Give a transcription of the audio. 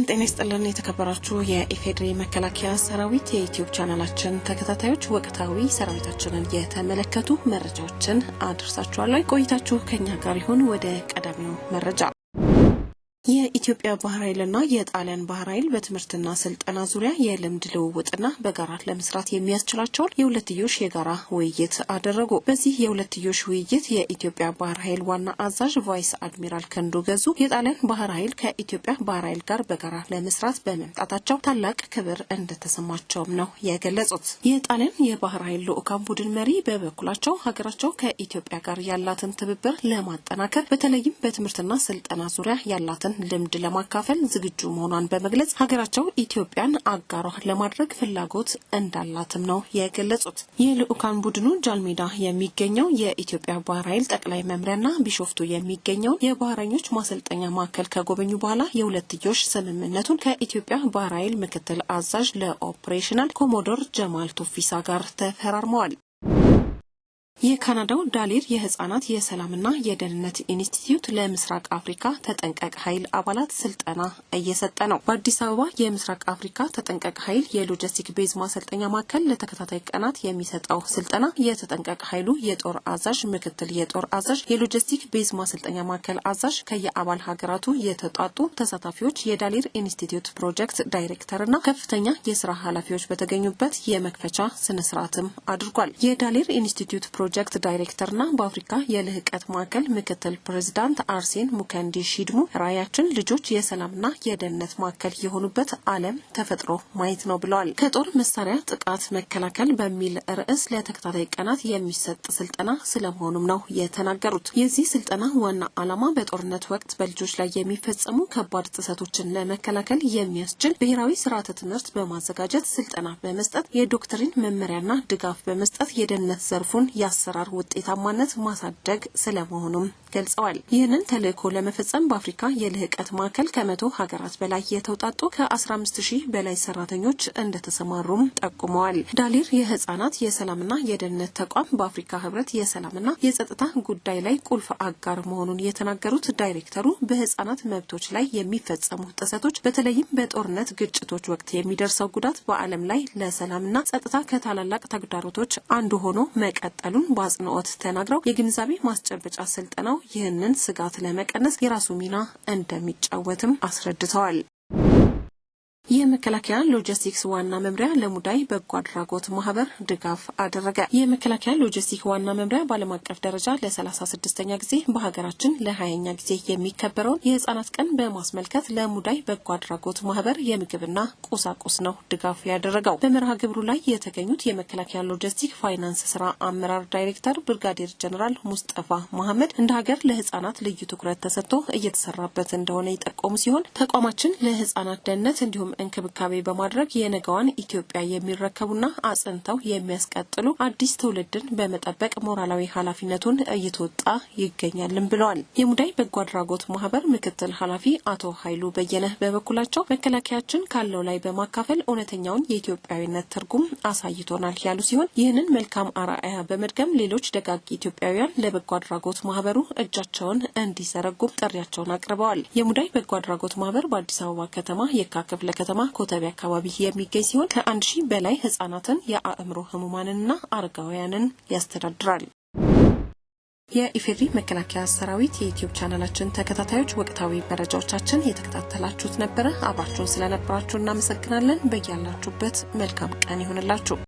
ጤና ይስጥልን የተከበራችሁ የኢፌድሪ መከላከያ ሰራዊት የዩቲዩብ ቻናላችን ተከታታዮች ወቅታዊ ሰራዊታችንን የተመለከቱ መረጃዎችን አድርሳችኋለሁ። ቆይታችሁ ከኛ ጋር ይሁን። ወደ ቀዳሚው መረጃ የኢትዮጵያ ባህር ኃይልና የጣሊያን ባህር ኃይል በትምህርትና ስልጠና ዙሪያ የልምድ ልውውጥና በጋራ ለመስራት የሚያስችላቸውን የሁለትዮሽ የጋራ ውይይት አደረጉ። በዚህ የሁለትዮሽ ውይይት የኢትዮጵያ ባህር ኃይል ዋና አዛዥ ቫይስ አድሚራል ክንዱ ገዙ የጣሊያን ባህር ኃይል ከኢትዮጵያ ባህር ኃይል ጋር በጋራ ለመስራት በመምጣታቸው ታላቅ ክብር እንደተሰማቸውም ነው የገለጹት። የጣሊያን የባህር ኃይል ልዑካን ቡድን መሪ በበኩላቸው ሀገራቸው ከኢትዮጵያ ጋር ያላትን ትብብር ለማጠናከር በተለይም በትምህርትና ስልጠና ዙሪያ ያላትን ልምድ ለማካፈል ዝግጁ መሆኗን በመግለጽ ሀገራቸው ኢትዮጵያን አጋሯ ለማድረግ ፍላጎት እንዳላትም ነው የገለጹት። የልዑካን ቡድኑ ጃልሜዳ የሚገኘው የኢትዮጵያ ባህር ኃይል ጠቅላይ መምሪያና ቢሾፍቱ የሚገኘው የባህረኞች ማሰልጠኛ ማዕከል ከጎበኙ በኋላ የሁለትዮሽ ስምምነቱን ከኢትዮጵያ ባህር ኃይል ምክትል አዛዥ ለኦፕሬሽናል ኮሞዶር ጀማል ቱፊሳ ጋር ተፈራርመዋል። የካናዳው ዳሊር የህፃናት የሰላምና የደህንነት ኢንስቲትዩት ለምስራቅ አፍሪካ ተጠንቀቅ ኃይል አባላት ስልጠና እየሰጠ ነው። በአዲስ አበባ የምስራቅ አፍሪካ ተጠንቀቅ ኃይል የሎጂስቲክ ቤዝ ማሰልጠኛ ማዕከል ለተከታታይ ቀናት የሚሰጠው ስልጠና የተጠንቀቅ ኃይሉ የጦር አዛዥ፣ ምክትል የጦር አዛዥ፣ የሎጂስቲክ ቤዝ ማሰልጠኛ ማዕከል አዛዥ፣ ከየአባል ሀገራቱ የተጧጡ ተሳታፊዎች፣ የዳሊር ኢንስቲትዩት ፕሮጀክት ዳይሬክተርና ከፍተኛ የስራ ኃላፊዎች በተገኙበት የመክፈቻ ስነስርዓትም አድርጓል። የዳሊር ኢንስቲትዩት ፕሮጀክት ዳይሬክተርና በአፍሪካ የልህቀት ማዕከል ምክትል ፕሬዝዳንት አርሴን ሙከንዲ ሺድሙ ራዕያችን ልጆች የሰላምና የደህንነት ማዕከል የሆኑበት ዓለም ተፈጥሮ ማየት ነው ብለዋል። ከጦር መሳሪያ ጥቃት መከላከል በሚል ርዕስ ለተከታታይ ቀናት የሚሰጥ ስልጠና ስለመሆኑም ነው የተናገሩት። የዚህ ስልጠና ዋና ዓላማ በጦርነት ወቅት በልጆች ላይ የሚፈጸሙ ከባድ ጥሰቶችን ለመከላከል የሚያስችል ብሔራዊ ስርዓተ ትምህርት በማዘጋጀት ስልጠና በመስጠት የዶክትሪን መመሪያና ድጋፍ በመስጠት የደህንነት ዘርፉን አሰራር ውጤታማነት ማሳደግ ስለመሆኑም ገልጸዋል። ይህንን ተልእኮ ለመፈጸም በአፍሪካ የልህቀት ማዕከል ከ100 ሀገራት በላይ የተውጣጡ ከ15000 በላይ ሰራተኞች እንደተሰማሩም ጠቁመዋል። ዳሊር የህፃናት የሰላምና የደህንነት ተቋም በአፍሪካ ህብረት የሰላምና የጸጥታ ጉዳይ ላይ ቁልፍ አጋር መሆኑን የተናገሩት ዳይሬክተሩ በህፃናት መብቶች ላይ የሚፈጸሙ ጥሰቶች በተለይም በጦርነት ግጭቶች ወቅት የሚደርሰው ጉዳት በዓለም ላይ ለሰላምና ጸጥታ ከታላላቅ ተግዳሮቶች አንዱ ሆኖ መቀጠሉን በአጽንኦት ተናግረው የግንዛቤ ማስጨበጫ ስልጠናው ይህንን ስጋት ለመቀነስ የራሱ ሚና እንደሚጫወትም አስረድተዋል። የመከላከያ ሎጂስቲክስ ዋና መምሪያ ለሙዳይ በጎ አድራጎት ማህበር ድጋፍ አደረገ። የመከላከያ ሎጂስቲክ ዋና መምሪያ በዓለም አቀፍ ደረጃ ለ36ኛ ጊዜ በሀገራችን ለ20ኛ ጊዜ የሚከበረውን የህፃናት ቀን በማስመልከት ለሙዳይ በጎ አድራጎት ማህበር የምግብና ቁሳቁስ ነው ድጋፍ ያደረገው። በመርሃ ግብሩ ላይ የተገኙት የመከላከያ ሎጂስቲክ ፋይናንስ ስራ አመራር ዳይሬክተር ብርጋዴር ጀነራል ሙስጠፋ መሐመድ እንደ ሀገር ለህፃናት ልዩ ትኩረት ተሰጥቶ እየተሰራበት እንደሆነ የጠቆሙ ሲሆን ተቋማችን ለህፃናት ደህንነት እንዲሁም እንክብካቤ በማድረግ የነገዋን ኢትዮጵያ የሚረከቡና አጽንተው የሚያስቀጥሉ አዲስ ትውልድን በመጠበቅ ሞራላዊ ኃላፊነቱን እየተወጣ ይገኛልም ብለዋል። የሙዳይ በጎ አድራጎት ማህበር ምክትል ኃላፊ አቶ ኃይሉ በየነ በበኩላቸው መከላከያችን ካለው ላይ በማካፈል እውነተኛውን የኢትዮጵያዊነት ትርጉም አሳይቶናል ያሉ ሲሆን ይህንን መልካም አርአያ በመድገም ሌሎች ደጋግ ኢትዮጵያውያን ለበጎ አድራጎት ማህበሩ እጃቸውን እንዲዘረጉም ጥሪያቸውን አቅርበዋል። የሙዳይ በጎ አድራጎት ማህበር በአዲስ አበባ ከተማ የካ ክፍለ ከተማ ኮተቤ አካባቢ የሚገኝ ሲሆን ከ1000 በላይ ህጻናትን የአእምሮ ህሙማንና አረጋውያንን ያስተዳድራል። የኢፌድሪ መከላከያ ሰራዊት የዩቲዩብ ቻናላችን ተከታታዮች ወቅታዊ መረጃዎቻችን የተከታተላችሁት ነበረ። አብራችሁን ስለነበራችሁ እናመሰግናለን። በያላችሁበት መልካም ቀን ይሁንላችሁ።